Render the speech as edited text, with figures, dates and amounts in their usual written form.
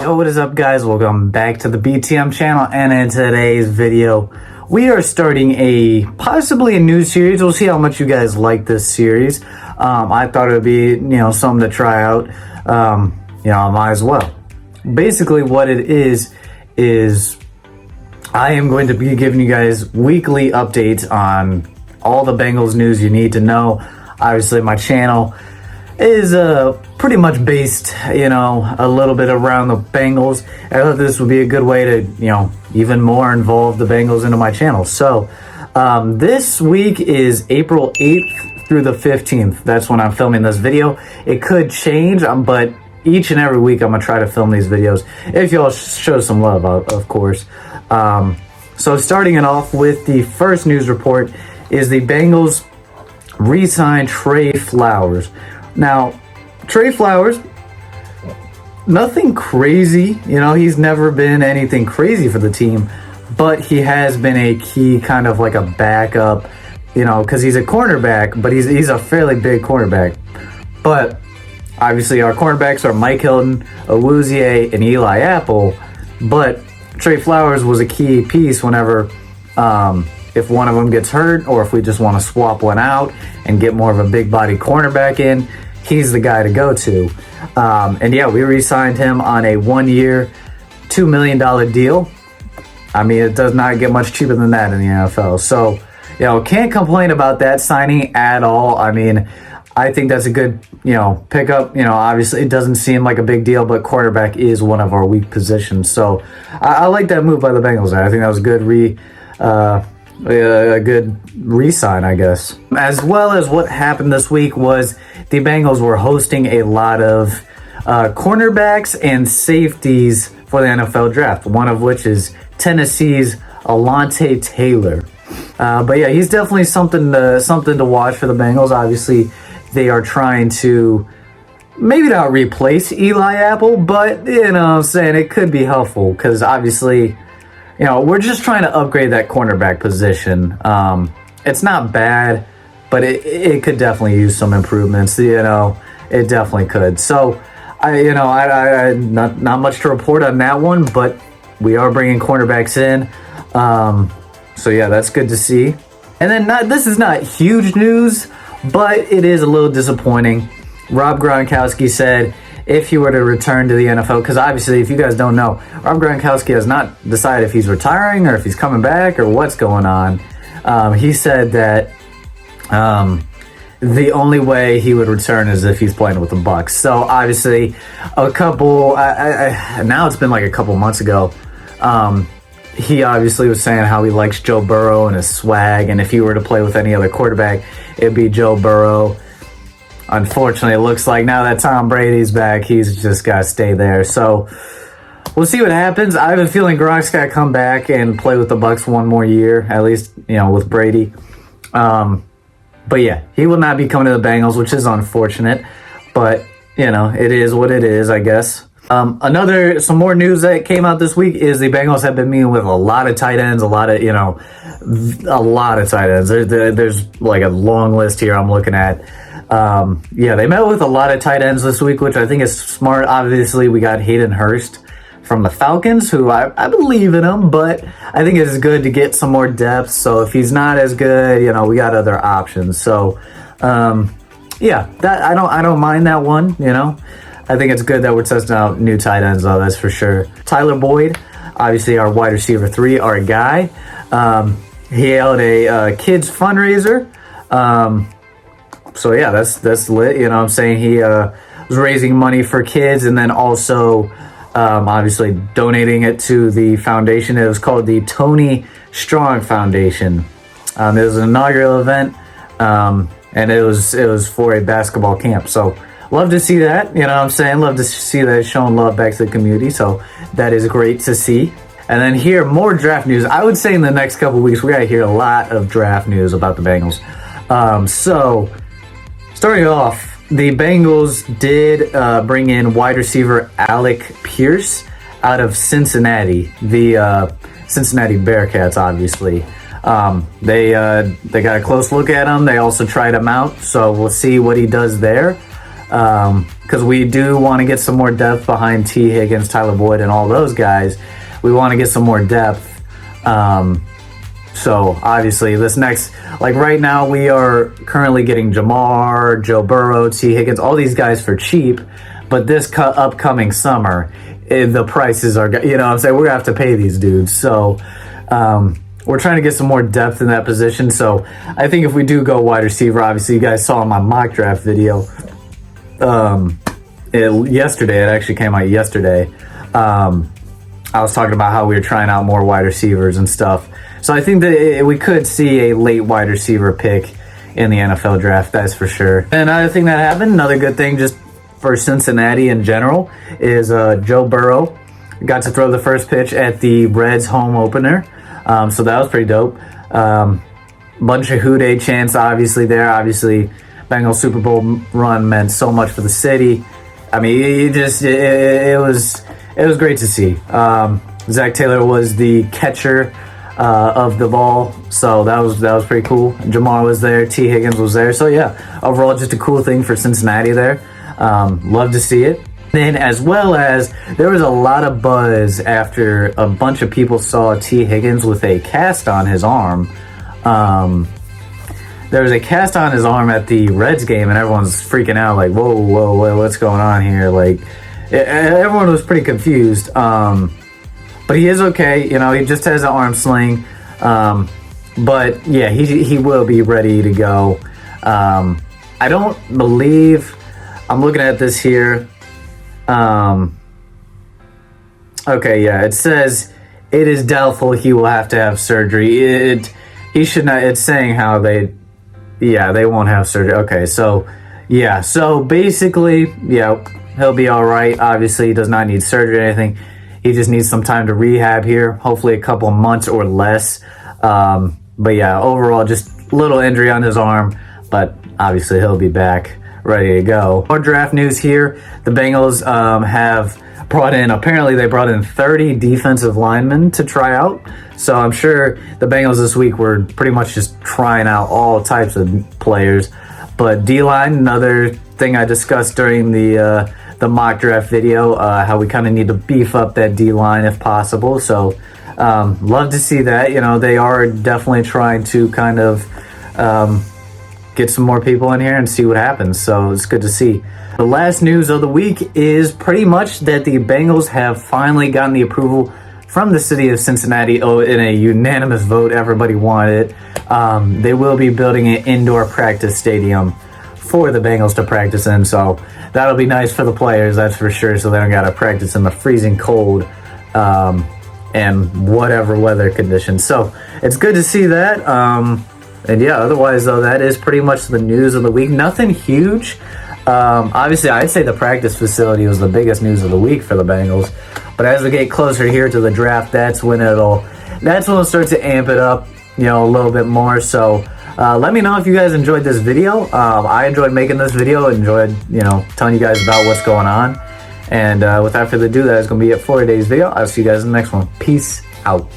Yo, what is up, guys? Welcome back to the BTM channel, and in today's video we are starting possibly a new series. We'll see how much you guys like this series. I thought it would be something to try out. I might as well. Basically what it is I am going to be giving you guys weekly updates on all the Bengals news you need to know. Obviously my channel is pretty much based, a little bit around the Bengals. I thought this would be a good way to, even more involve the Bengals into my channel. So this week is April 8th through the 15th. That's when I'm filming this video. It could change, but each and every week I'm gonna try to film these videos if y'all show some love, of course. So starting it off with the first news report is the Bengals re-signed Trey Flowers. Now, Trey Flowers, nothing crazy, he's never been anything crazy for the team, but he has been a key kind of like a backup, because he's a cornerback, but he's a fairly big cornerback. But obviously our cornerbacks are Mike Hilton, Awuzie, and Eli Apple, but Trey Flowers was a key piece whenever, if one of them gets hurt, or if we just want to swap one out and get more of a big body cornerback in, he's the guy to go to. And yeah, we re-signed him on a 1-year, $2 million deal. I mean, it does not get much cheaper than that in the NFL. So, can't complain about that signing at all. I mean, I think that's a good, pickup. Obviously it doesn't seem like a big deal, but quarterback is one of our weak positions. So I like that move by the Bengals. I think that was a good re-sign, I guess. As well as what happened this week was the Bengals were hosting a lot of cornerbacks and safeties for the NFL draft, one of which is Tennessee's Alontae Taylor. But yeah, he's definitely something to watch for the Bengals. Obviously, they are trying to maybe not replace Eli Apple, but I'm saying it could be helpful because obviously, we're just trying to upgrade that cornerback position. It's not bad, but it could definitely use some improvements. It definitely could. So, I not much to report on that one, but we are bringing cornerbacks in. So yeah, that's good to see. And then this is not huge news, but it is a little disappointing. Rob Gronkowski said if he were to return to the NFL, because obviously, if you guys don't know, Rob Gronkowski has not decided if he's retiring or if he's coming back or what's going on. He said that the only way he would return is if he's playing with the Bucs. So obviously, now it's been like a couple months ago. He obviously was saying how he likes Joe Burrow and his swag, and if he were to play with any other quarterback, it'd be Joe Burrow. Unfortunately, it looks like now that Tom Brady's back, he's just got to stay there. So we'll see what happens. I have a feeling Gronk's got to come back and play with the Bucs one more year, at least, with Brady. But yeah, he will not be coming to the Bengals, which is unfortunate. But, it is what it is, I guess. Some more news that came out this week is the Bengals have been meeting with a lot of tight ends, a lot of tight ends. There's like a long list here I'm looking at. They met with a lot of tight ends this week, which I think is smart. Obviously, we got Hayden Hurst from the Falcons, who I believe in him, but I think it's good to get some more depth. So if he's not as good, we got other options. So, that I don't mind that one. I think it's good that we're testing out new tight ends, though. That's for sure. Tyler Boyd, obviously our wide receiver 3, our guy. He held a kids fundraiser. So yeah, that's lit. What I'm saying? He was raising money for kids, and then also obviously donating it to the foundation. It was called the Tony Strong Foundation. It was an inaugural event, and it was for a basketball camp. So love to see that. Love to see that showing love back to the community. So that is great to see. And then here, more draft news. I would say in the next couple of weeks, we got to hear a lot of draft news about the Bengals. So starting off, the Bengals did bring in wide receiver Alec Pierce out of Cincinnati, the Cincinnati Bearcats, obviously. They got a close look at him. They also tried him out, so we'll see what he does there. Because because we do want to get some more depth behind T. Higgins, Tyler Boyd, and all those guys. We want to get some more depth. So obviously this next, like right now we are currently getting Jamar, Joe Burrow, T. Higgins, all these guys for cheap. But this upcoming summer, the prices are, you know what I'm saying, we're gonna have to pay these dudes. So we're trying to get some more depth in that position. So I think if we do go wide receiver, obviously you guys saw my mock draft video yesterday. It actually came out yesterday. I was talking about how we were trying out more wide receivers and stuff. So I think that we could see a late wide receiver pick in the NFL draft, that's for sure. And another thing that happened, another good thing just for Cincinnati in general, is Joe Burrow got to throw the first pitch at the Reds home opener. So that was pretty dope. Bunch of Houday chants obviously there. Obviously, Bengals Super Bowl run meant so much for the city. I mean, it was great to see. Zach Taylor was the catcher of the ball, so that was pretty cool. Jamar was there, T. Higgins was there, so yeah, overall just a cool thing for Cincinnati there. Love to see it. Then as well as there was a lot of buzz after a bunch of people saw T. Higgins with a cast on his arm. There was a cast on his arm at the Reds game, and everyone's freaking out like, whoa, what's going on here? Like, everyone was pretty confused. But he is okay, you know, he just has an arm sling. But yeah, he will be ready to go. I don't believe, I'm looking at this here. Okay, yeah, it says it is doubtful he will have to have surgery. He should not, it's saying how they won't have surgery. Okay, so yeah, so basically, yeah, he'll be all right. Obviously, he does not need surgery or anything. He just needs some time to rehab here, hopefully a couple months or less. But yeah, overall, just a little injury on his arm, but obviously he'll be back, ready to go. More draft news here. The Bengals have apparently they brought in 30 defensive linemen to try out. So I'm sure the Bengals this week were pretty much just trying out all types of players. But D-line, another thing I discussed during the mock draft video, how we kind of need to beef up that D-line if possible. So love to see that. You know, they are definitely trying to kind of get some more people in here and see what happens. So it's good to see. The last news of the week is pretty much that the Bengals have finally gotten the approval from the city of Cincinnati in a unanimous vote. Everybody wanted it. They will be building an indoor practice stadium for the Bengals to practice in. So that'll be nice for the players, that's for sure. So they don't got to practice in the freezing cold and whatever weather conditions. So it's good to see that. And yeah, otherwise though, that is pretty much the news of the week. Nothing huge. Obviously, I'd say the practice facility was the biggest news of the week for the Bengals. But as we get closer here to the draft, that's when it'll start to amp it up, you know, a little bit more. So let me know if you guys enjoyed this video. I enjoyed making this video, enjoyed, you know, telling you guys about what's going on. And without further ado, that is going to be it for today's video. I'll see you guys in the next one. Peace out.